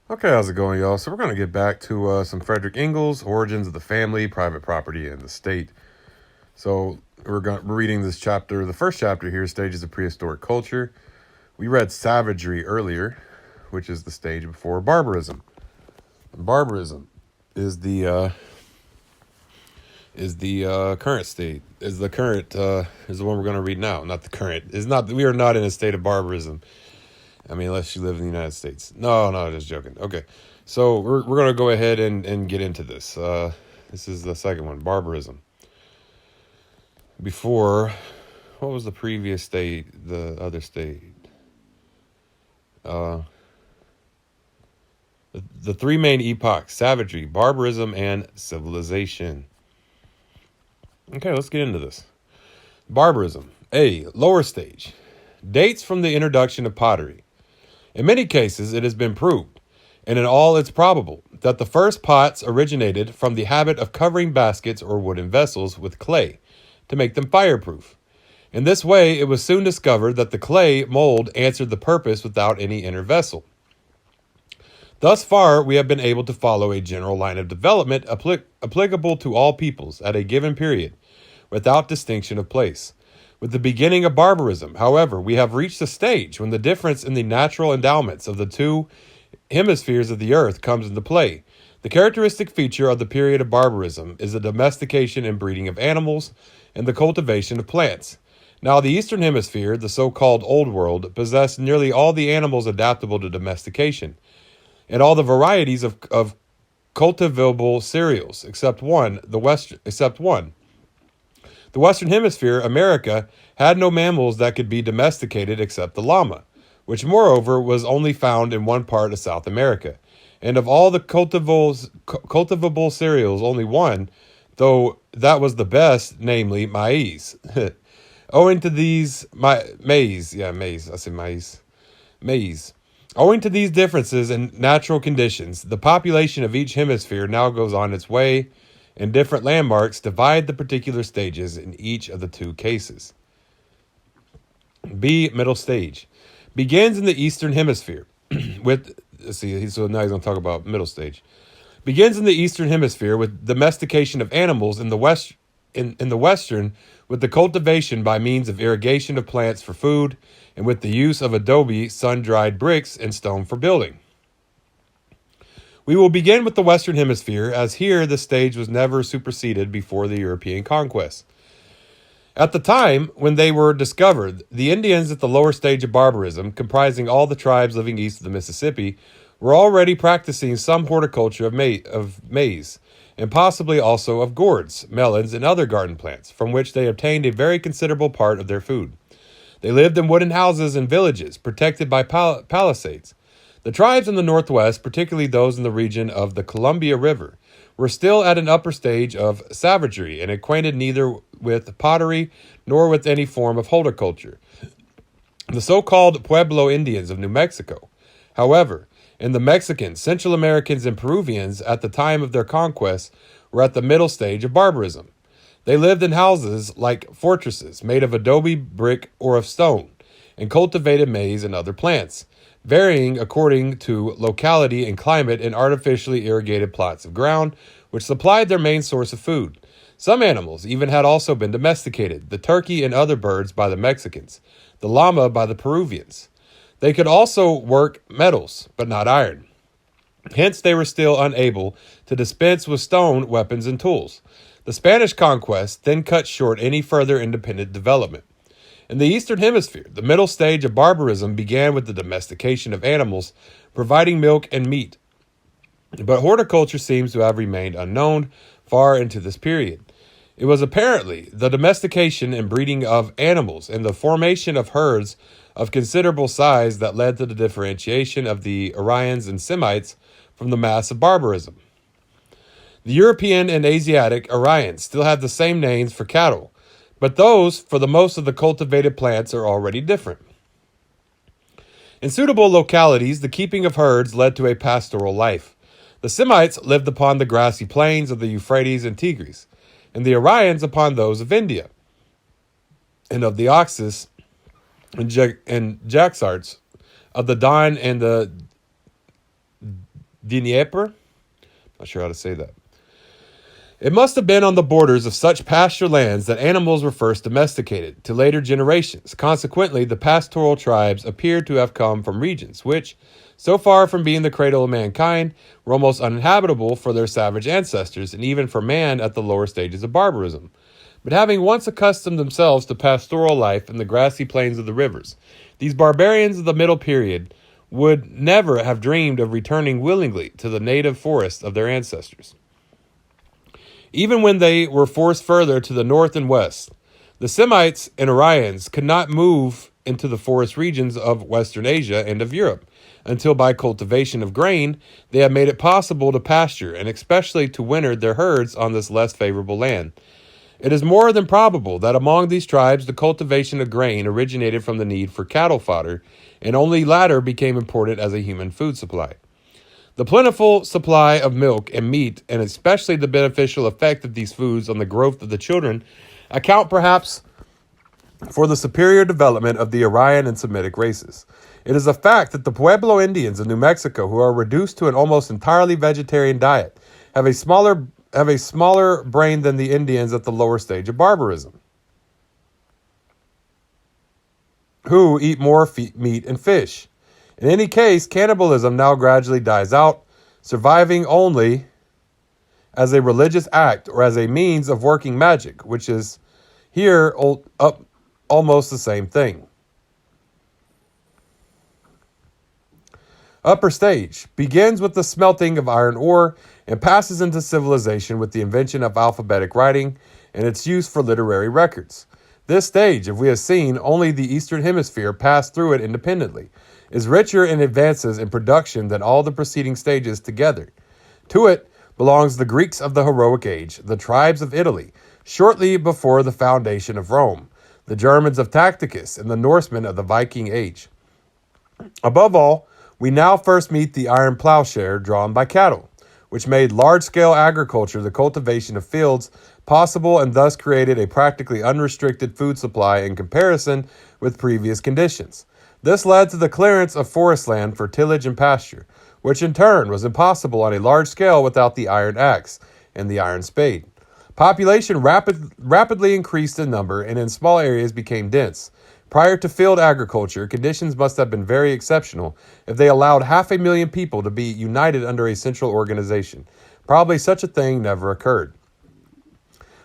Okay, how's it going, y'all? So we're going to get back to some Frederick Engels, Origins of the Family, Private Property, and the State. So we're reading this chapter. The first chapter here, Stages of Prehistoric Culture. We read Savagery earlier, which is the stage before barbarism. Barbarism is the current state. Is the one we're going to read now. Not the current. Is not. We are not in a state of barbarism. I mean, unless you live in the United States. No, just joking. Okay, so we're gonna go ahead and get into this. This is the second one, barbarism. Before, what was the previous state? The other state. Uh, the three main epochs: savagery, barbarism, and civilization. Okay, let's get into this. Barbarism. A. Lower stage. Dates from the introduction of pottery. In many cases, it has been proved, and in all it's probable, that the first pots originated from the habit of covering baskets or wooden vessels with clay to make them fireproof. In this way, it was soon discovered that the clay mold answered the purpose without any inner vessel. Thus far, we have been able to follow a general line of development applicable to all peoples at a given period, without distinction of place. With the beginning of barbarism, however, we have reached a stage when the difference in the natural endowments of the two hemispheres of the earth comes into play. The characteristic feature of the period of barbarism is the domestication and breeding of animals and the cultivation of plants. Now, the eastern hemisphere, the so-called Old World, possessed nearly all the animals adaptable to domestication, and all the varieties of cultivable cereals, except one. The Western Hemisphere, America, had no mammals that could be domesticated except the llama, which moreover was only found in one part of South America. And of all the cultivable cereals, only one, though that was the best, namely maize. Owing to these, maize, I say maize. Owing to these differences in natural conditions, the population of each hemisphere now goes on its way, and different landmarks divide the particular stages in each of the two cases. B. Middle stage. Begins in the eastern hemisphere with, so now he's going to talk about middle stage. Begins in the eastern hemisphere with domestication of animals in the western with the cultivation by means of irrigation of plants for food and with the use of adobe, sun-dried bricks, and stone for building. We will begin with the Western Hemisphere, as here the stage was never superseded before the European conquest. At the time when they were discovered, the Indians at the lower stage of barbarism, comprising all the tribes living east of the Mississippi, were already practicing some horticulture of maize, and possibly also of gourds, melons, and other garden plants, from which they obtained a very considerable part of their food. They lived in wooden houses and villages, protected by palisades. The tribes in the Northwest, particularly those in the region of the Columbia River, were still at an upper stage of savagery and acquainted neither with pottery nor with any form of horticulture. The so-called Pueblo Indians of New Mexico, however, and the Mexicans, Central Americans, and Peruvians at the time of their conquest were at the middle stage of barbarism. They lived in houses like fortresses made of adobe, brick, or of stone, and cultivated maize and other plants, varying according to locality and climate in artificially irrigated plots of ground, which supplied their main source of food. Some animals even had also been domesticated, the turkey and other birds by the Mexicans, the llama by the Peruvians. They could also work metals, but not iron. Hence, they were still unable to dispense with stone weapons and tools. The Spanish conquest then cut short any further independent development. In the Eastern Hemisphere, the middle stage of barbarism began with the domestication of animals, providing milk and meat. But horticulture seems to have remained unknown far into this period. It was apparently the domestication and breeding of animals and the formation of herds of considerable size that led to the differentiation of the Aryans and Semites from the mass of barbarism. The European and Asiatic Aryans still have the same names for cattle, but those for the most of the cultivated plants are already different. In suitable localities, the keeping of herds led to a pastoral life. The Semites lived upon the grassy plains of the Euphrates and Tigris, and the Aryans upon those of India, and of the Oxus and Jaxartes, of the Don and the Dnieper. Not sure how to say that. It must have been on the borders of such pasture lands that animals were first domesticated to later generations. Consequently, the pastoral tribes appear to have come from regions which, so far from being the cradle of mankind, were almost uninhabitable for their savage ancestors and even for man at the lower stages of barbarism. But having once accustomed themselves to pastoral life in the grassy plains of the rivers, these barbarians of the Middle Period would never have dreamed of returning willingly to the native forests of their ancestors. Even when they were forced further to the north and west, the Semites and Aryans could not move into the forest regions of Western Asia and of Europe until by cultivation of grain they had made it possible to pasture and especially to winter their herds on this less favorable land. It is more than probable that among these tribes the cultivation of grain originated from the need for cattle fodder, and only latter became important as a human food supply. The plentiful supply of milk and meat, and especially the beneficial effect of these foods on the growth of the children, account perhaps for the superior development of the Aryan and Semitic races. It is a fact that the Pueblo Indians of New Mexico, who are reduced to an almost entirely vegetarian diet, have a smaller brain than the Indians at the lower stage of barbarism, who eat more meat and fish. In any case, cannibalism now gradually dies out, surviving only as a religious act or as a means of working magic, which is here almost the same thing. Upper stage begins with the smelting of iron ore and passes into civilization with the invention of alphabetic writing and its use for literary records. This stage, if we have seen, only the Eastern Hemisphere passed through it independently, is richer in advances in production than all the preceding stages together. To it belongs the Greeks of the heroic age, the tribes of Italy, shortly before the foundation of Rome, the Germans of Tacitus, and the Norsemen of the Viking age. Above all, we now first meet the iron plowshare drawn by cattle, which made large-scale agriculture, the cultivation of fields, possible and thus created a practically unrestricted food supply in comparison with previous conditions. This led to the clearance of forest land for tillage and pasture, which in turn was impossible on a large scale without the iron axe and the iron spade. Population rapidly increased in number and in small areas became dense. Prior to field agriculture, conditions must have been very exceptional if they allowed 500,000 people to be united under a central organization. Probably such a thing never occurred.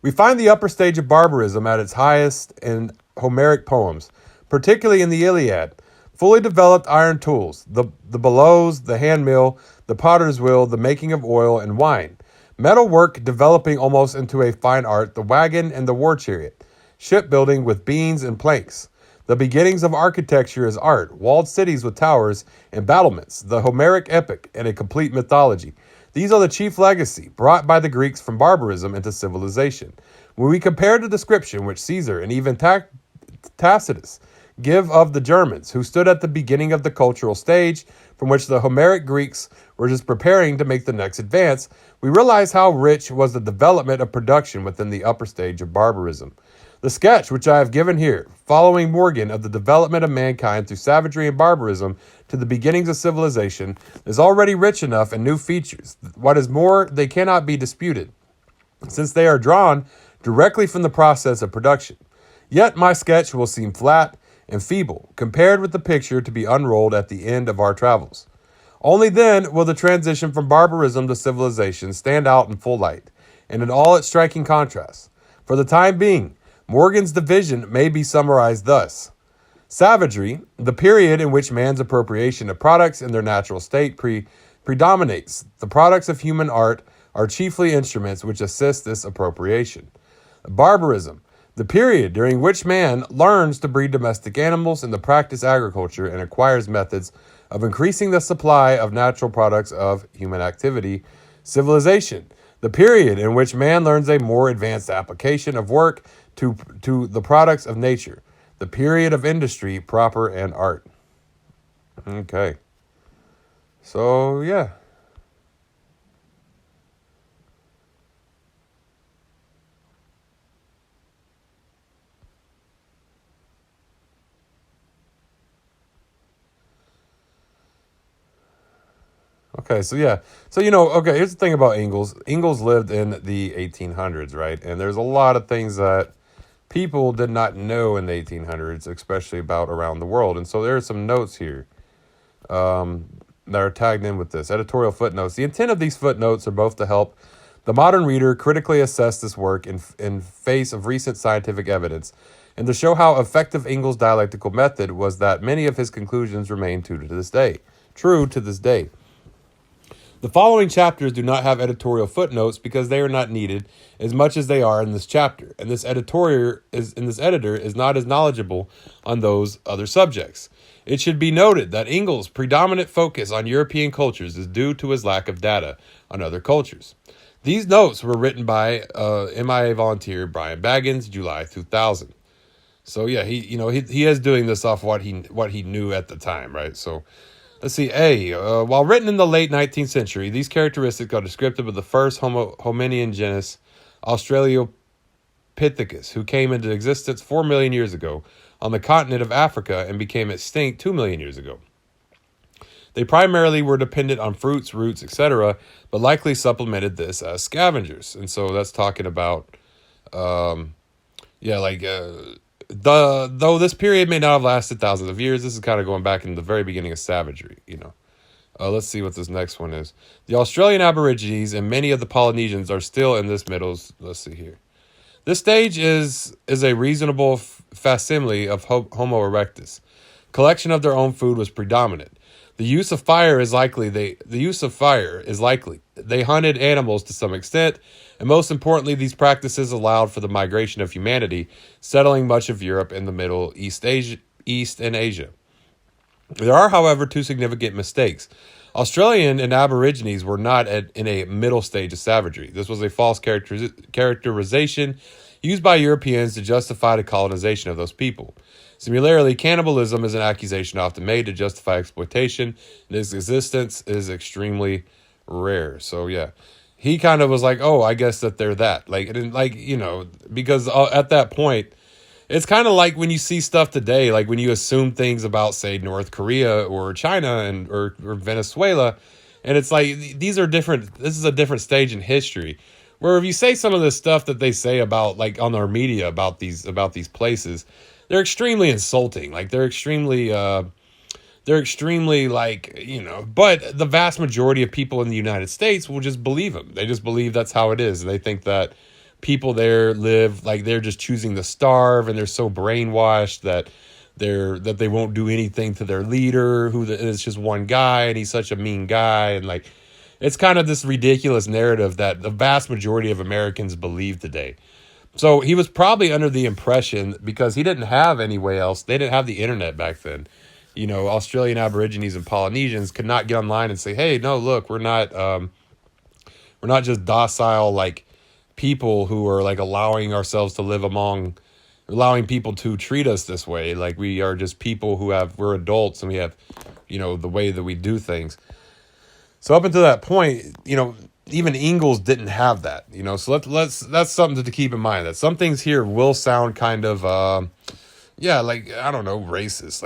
We find the upper stage of barbarism at its highest in Homeric poems, particularly in the Iliad. Fully developed iron tools, the bellows, the hand mill, the potter's wheel, the making of oil and wine. Metalwork developing almost into a fine art, the wagon and the war chariot. Shipbuilding with beams and planks. The beginnings of architecture as art, walled cities with towers and battlements, the Homeric epic, and a complete mythology. These are the chief legacy brought by the Greeks from barbarism into civilization. When we compare the description which Caesar and even Tacitus give of the Germans, who stood at the beginning of the cultural stage from which the Homeric Greeks were just preparing to make the next advance, we realize how rich was the development of production within the upper stage of barbarism. The sketch which I have given here, following Morgan, of the development of mankind through savagery and barbarism to the beginnings of civilization, is already rich enough in new features. What is more, they cannot be disputed, since they are drawn directly from the process of production. Yet my sketch will seem flat and feeble compared with the picture to be unrolled at the end of our travels. Only then will the transition from barbarism to civilization stand out in full light, and in all its striking contrasts. For the time being, Morgan's division may be summarized thus. Savagery, the period in which man's appropriation of products in their natural state predominates. The products of human art are chiefly instruments which assist this appropriation. Barbarism, the period during which man learns to breed domestic animals and to practice agriculture and acquires methods of increasing the supply of natural products of human activity. Civilization, the period in which man learns a more advanced application of work to the products of nature. The period of industry, proper, and art. Okay. So, yeah. Okay, so yeah. So, you know, okay, here's the thing about Engels. Engels lived in the 1800s, right? And there's a lot of things that people did not know in the 1800s, especially about around the world. And so there are some notes here that are tagged in with this. Editorial footnotes. The intent of these footnotes are both to help the modern reader critically assess this work in face of recent scientific evidence, and to show how effective Engels' dialectical method was that many of his conclusions remain true to this day. True to this day. The following chapters do not have editorial footnotes because they are not needed as much as they are in this chapter, and this editor is not as knowledgeable on those other subjects. It should be noted that Engels' predominant focus on European cultures is due to his lack of data on other cultures. These notes were written by MIA volunteer Brian Baggins, July 2000. So yeah, he is doing this off what he knew at the time, right? So let's see. While written in the late 19th century, these characteristics are descriptive of the first hominian genus, Australopithecus, who came into existence 4 million years ago on the continent of Africa and became extinct 2 million years ago. They primarily were dependent on fruits, roots, etc., but likely supplemented this as scavengers. And so that's talking about, though this period may not have lasted thousands of years, this is kind of going back in the very beginning of savagery, you know. Let's see what this next one is. The Australian Aborigines and many of the Polynesians are still in this let's see here. This stage is a reasonable facsimile of Homo erectus. Collection of their own food was predominant. The use of fire is likely. They hunted animals to some extent, and most importantly, these practices allowed for the migration of humanity, settling much of Europe and the Middle East and Asia. There are, however, two significant mistakes. Australian and Aborigines were not in a middle stage of savagery. This was a false characterization used by Europeans to justify the colonization of those people. Similarly, cannibalism is an accusation often made to justify exploitation, and its existence is extremely rare. So yeah, he kind of was like, oh, I guess that they're that. Because at that point, it's kind of like when you see stuff today, like when you assume things about, say, North Korea or China or Venezuela, and it's like these are different. This is a different stage in history. Where if you say some of the stuff that they say about, like, on our media about these places, they're extremely insulting. Like they're extremely but the vast majority of people in the United States will just believe them. They just believe that's how it is. And they think that people there live like they're just choosing to starve, and they're so brainwashed that they won't do anything to their leader, is just one guy, and he's such a mean guy. And like, it's kind of this ridiculous narrative that the vast majority of Americans believe today. So he was probably under the impression, because he didn't have any way else, they didn't have the internet back then. You know, Australian Aborigines and Polynesians could not get online and say, hey, no, look, we're not just docile, like, people who are like allowing people to treat us this way. Like, we are just people we're adults, and we have, the way that we do things. So up until that point, even Engels didn't have that, so that's something to keep in mind, that some things here will sound kind of, I don't know, racist,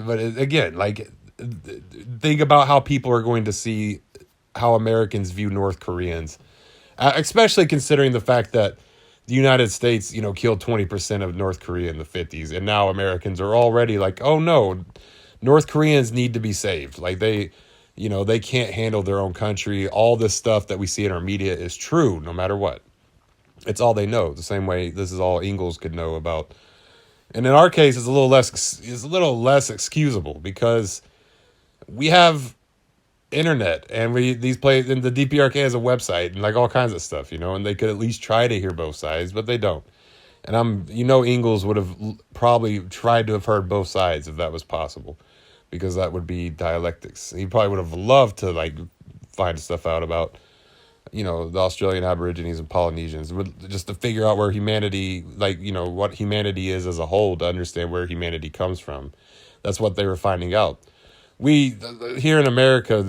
but again, like, think about how people are going to see how Americans view North Koreans, especially considering the fact that the United States, killed 20% of North Korea in the 50s, and now Americans are already like, oh no, North Koreans need to be saved. Like they can't handle their own country. All this stuff that we see in our media is true, no matter what. It's all they know. The same way this is all Engels could know about. And in our case, it's a little less excusable, because we have internet, and and the DPRK has a website and like all kinds of stuff, and they could at least try to hear both sides, but they don't. And Engels would have probably tried to have heard both sides if that was possible, because that would be dialectics. He probably would have loved to like find stuff out about, the Australian Aborigines and Polynesians, just to figure out where humanity, what humanity is as a whole, to understand where humanity comes from. That's what they were finding out. We, here in America,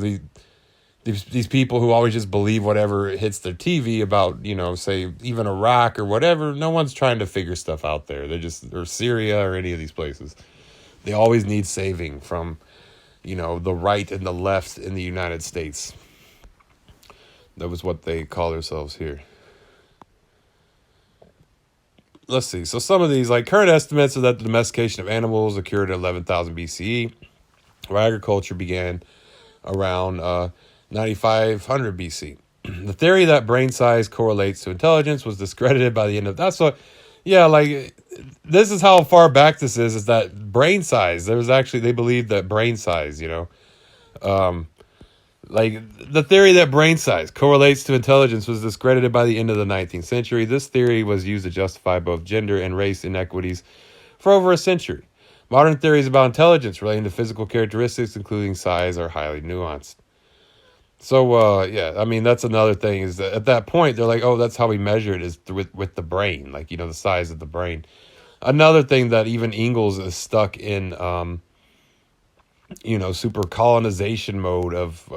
these people who always just believe whatever hits their TV about, say, even Iraq or whatever, no one's trying to figure stuff out there. Or Syria or any of these places. They always need saving from, the right and the left in the United States. That was what they call themselves here. Let's see. So some of these, like current estimates, are that the domestication of animals occurred in 11,000 BCE, where agriculture began around 9,500 BC. The theory that brain size correlates to intelligence was discredited by the end of that's what. Yeah, like this is how far back this is that brain size. There was actually they believed that brain size, like the theory that brain size correlates to intelligence was discredited by the end of the 19th century. This theory was used to justify both gender and race inequities for over a century. Modern theories about intelligence relating to physical characteristics, including size, are highly nuanced. So, yeah, I mean, that's another thing is that at that point, they're like, oh, that's how we measure it is with the brain, like, the size of the brain. Another thing that even Engels is stuck in, super colonization mode of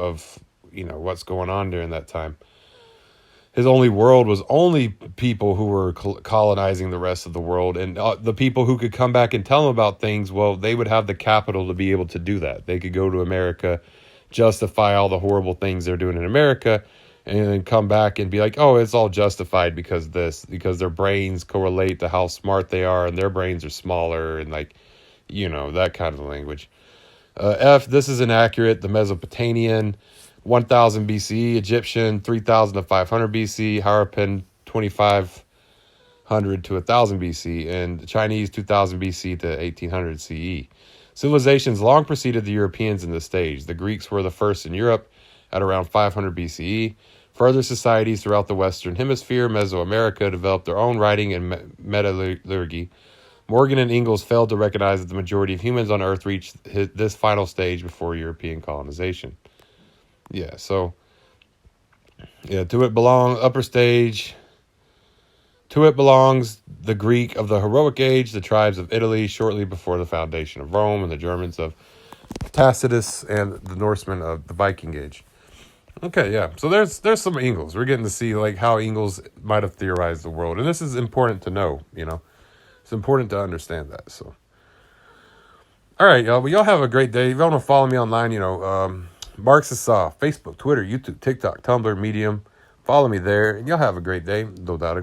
what's going on during that time. His only world was only people who were colonizing the rest of the world. And the people who could come back and tell him about things, well, they would have the capital to be able to do that. They could go to America, justify all the horrible things they're doing in America, and then come back and be like, oh, it's all justified because their brains correlate to how smart they are, and their brains are smaller, and that kind of language. This is inaccurate. The Mesopotamian, 1000 BC, Egyptian, 3000 to 500 BC, Harappan, 2500 to 1000 BC, and Chinese, 2000 BC to 1800 CE. Civilizations long preceded the Europeans in this stage. The Greeks were the first in Europe at around 500 BCE. Further societies throughout the Western Hemisphere, Mesoamerica, developed their own writing and metallurgy. Morgan and Engels failed to recognize that the majority of humans on Earth reached this final stage before European colonization. Yeah, so, to it belongs the Greek of the heroic age, the tribes of Italy shortly before the foundation of Rome, and the Germans of Tacitus, and the Norsemen of the Viking Age. Okay, yeah, so there's some Engels. We're getting to see like how Engels might have theorized the world, and this is important to know, It's important to understand that, so. All right, y'all. Well, y'all have a great day. If y'all want to follow me online, Marxist Saw, Facebook, Twitter, YouTube, TikTok, Tumblr, Medium. Follow me there, and y'all have a great day. Do that,